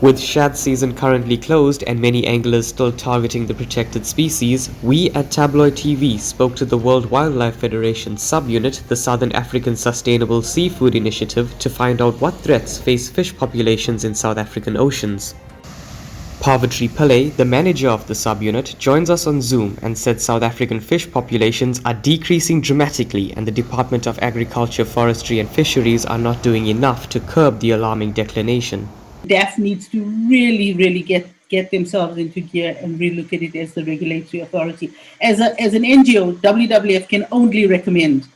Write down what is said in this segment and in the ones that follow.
With shad season currently closed and many anglers still targeting the protected species, we at Tabloid TV spoke to the World Wildlife Federation subunit, the Southern African Sustainable Seafood Initiative, to find out what threats face fish populations in South African oceans. Parvatri Pillai, the manager of the subunit, joins us on Zoom and said South African fish populations are decreasing dramatically and the Department of Agriculture, Forestry and Fisheries are not doing enough to curb the alarming declination. DAF needs to really get themselves into gear and relook at it as the regulatory authority. As an NGO, WWF can only recommend,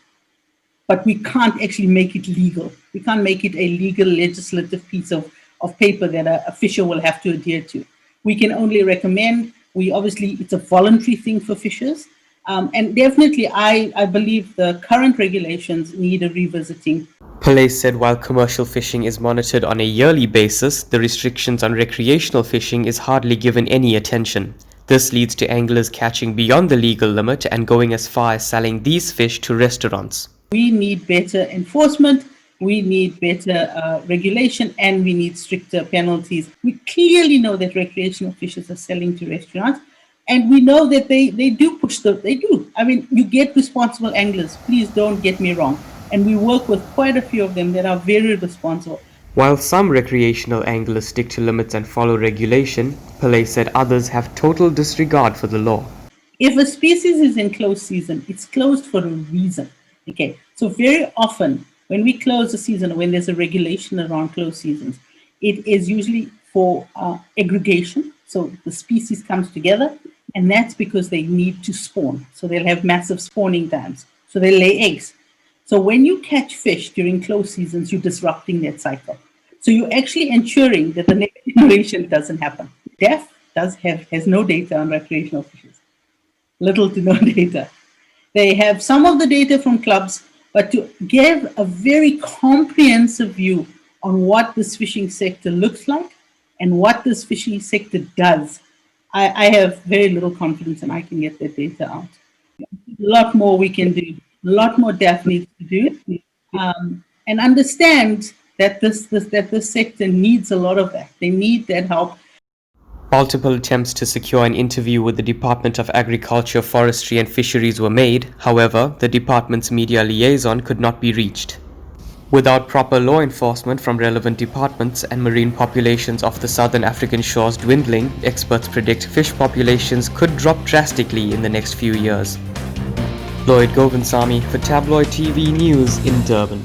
but we can't actually make it legal. We can't make it a legal legislative piece of paper that a fisher will have to adhere to. We can only recommend. It's a voluntary thing for fishers. And definitely, I believe the current regulations need a revisiting. Pillai said while commercial fishing is monitored on a yearly basis, the restrictions on recreational fishing is hardly given any attention. This leads to anglers catching beyond the legal limit and going as far as selling these fish to restaurants. We need better enforcement, we need better regulation, and we need stricter penalties. We clearly know that recreational fishers are selling to restaurants, and we know that they do push they do. I mean, you get responsible anglers, please don't get me wrong. And we work with quite a few of them that are very responsible. While some recreational anglers stick to limits and follow regulation, Pillai said others have total disregard for the law. If a species is in closed season, it's closed for a reason. Okay, so very often when we close a season, when there's a regulation around closed seasons, it is usually for aggregation. So the species comes together, and that's because they need to spawn. So they'll have massive spawning times. So they lay eggs. So when you catch fish during closed seasons, you're disrupting that cycle. So you're actually ensuring that the next generation doesn't happen. DEF has no data on recreational fishes, little to no data. They have some of the data from clubs, but to give a very comprehensive view on what this fishing sector looks like and what this fishing sector does, I have very little confidence, and I can get that data out. A lot more we can do. A lot more DAF needs to do, and understand that this sector needs a lot of that. They need that help. Multiple attempts to secure an interview with the Department of Agriculture, Forestry and Fisheries were made. However, the department's media liaison could not be reached. Without proper law enforcement from relevant departments and marine populations off the southern African shores dwindling, experts predict fish populations could drop drastically in the next few years. Lloyd Govt for Tabloid TV News in Durban.